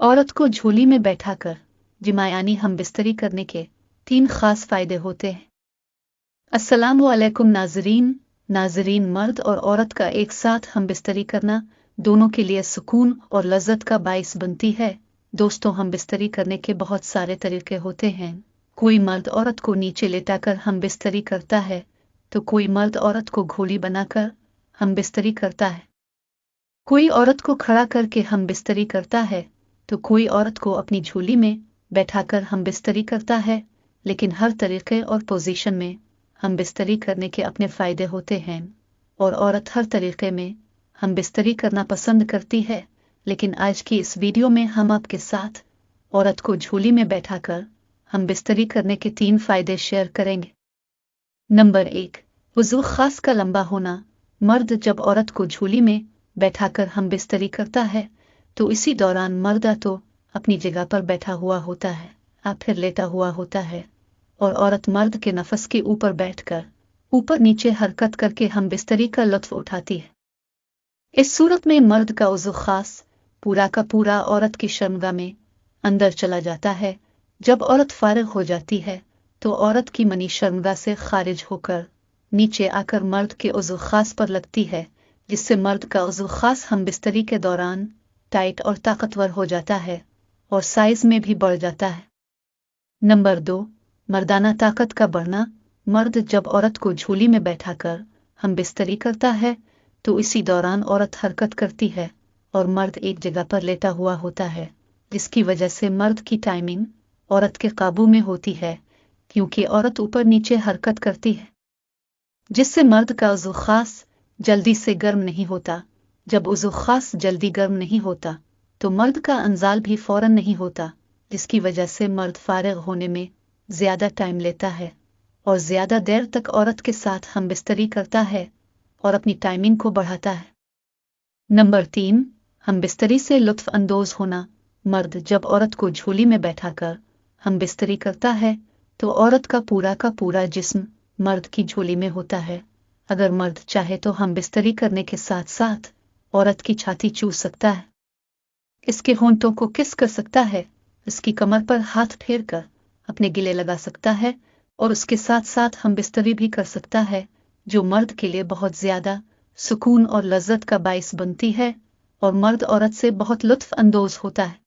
औरत को झोली में बैठाकर जिमा यानी हम बिस्तरी करने के 3 खास फायदे होते हैं। अस्सलामु अलैकुम नाजरीन, मर्द और औरत का एक साथ हम बिस्तरी करना दोनों के लिए सुकून और लज्जत का बाइस बनती है। दोस्तों, हम बिस्तरी करने के बहुत सारे तरीके होते हैं। कोई मर्द औरत को नीचे लेटाकर हम बिस्तरी करता है, तो कोई मर्द औरत को घोड़ी बनाकर हम बिस्तरी करता है। कोई औरत को खड़ा करके हम बिस्तरी करता है, तो कोई औरत को अपनी झोली में बैठाकर हम बिस्तरी करता है। लेकिन हर तरीके और पोजीशन में हम बिस्तरी करने के अपने फायदे होते हैं, और औरत हर तरीके में हम बिस्तरी करना पसंद करती है। लेकिन आज की इस वीडियो में हम आपके साथ औरत को झोली में बैठाकर हम बिस्तरी करने के 3 फायदे शेयर करेंगे। नंबर 1, वुज़ू खास का लंबा होना। मर्द जब औरत को झोली में बैठाकर हम बिस्तरी करता है, तो इसी दौरान मर्द तो अपनी जगह पर बैठा हुआ होता है, फिर लेटा हुआ होता है, और औरत मर्द के नफस के ऊपर बैठकर ऊपर नीचे हरकत करके हम बिस्तरी का लुत्फ उठाती है। इस सूरत में मर्द का उज़ू खास पूरा का पूरा औरत की शर्मगाह में अंदर चला जाता है। जब औरत फारिग हो जाती है, तो औरत की मनी शर्मगाह से खारिज होकर नीचे आकर मर्द के उज़ू खास पर लगती है, जिससे मर्द का उज़ू खास हम बिस्तरी के दौरान टाइट और ताकतवर हो जाता है और साइज में भी बढ़ जाता है। नंबर 2, मर्दाना ताकत का बढ़ना। मर्द जब औरत को झोली में बैठाकर हम बिस्तरी करता है, तो इसी दौरान औरत हरकत करती है और मर्द एक जगह पर लेटा हुआ होता है, जिसकी वजह से मर्द की टाइमिंग औरत के काबू में होती है, क्योंकि औरत ऊपर नीचे हरकत करती है, जिससे मर्द का उज़ू खास जल्दी से गर्म नहीं होता। जब उज़ू खास जल्दी गर्म नहीं होता, तो मर्द का अंजाल भी फौरन नहीं होता, जिसकी वजह से मर्द फारिग होने में ज्यादा टाइम लेता है और ज्यादा देर तक औरत के साथ हम बिस्तरी करता है और अपनी टाइमिंग को बढ़ाता है। नंबर 3, हम बिस्तरी से लुत्फ अंदोज होना। मर्द जब औरत को झोली में बैठाकर हम बिस्तरी करता है, तो औरत का पूरा जिस्म मर्द की झोली में होता है। अगर मर्द चाहे तो हम बिस्तरी करने के साथ साथ औरत की छाती चूस सकता है, इसके होंठों को किस कर सकता है, इसकी कमर पर हाथ फेर कर अपने गिले लगा सकता है, और उसके साथ साथ हम बिस्तरी भी कर सकता है, जो मर्द के लिए बहुत ज्यादा सुकून और लज्जत का बाइस बनती है, और मर्द औरत से बहुत लुत्फ अंदोज होता है।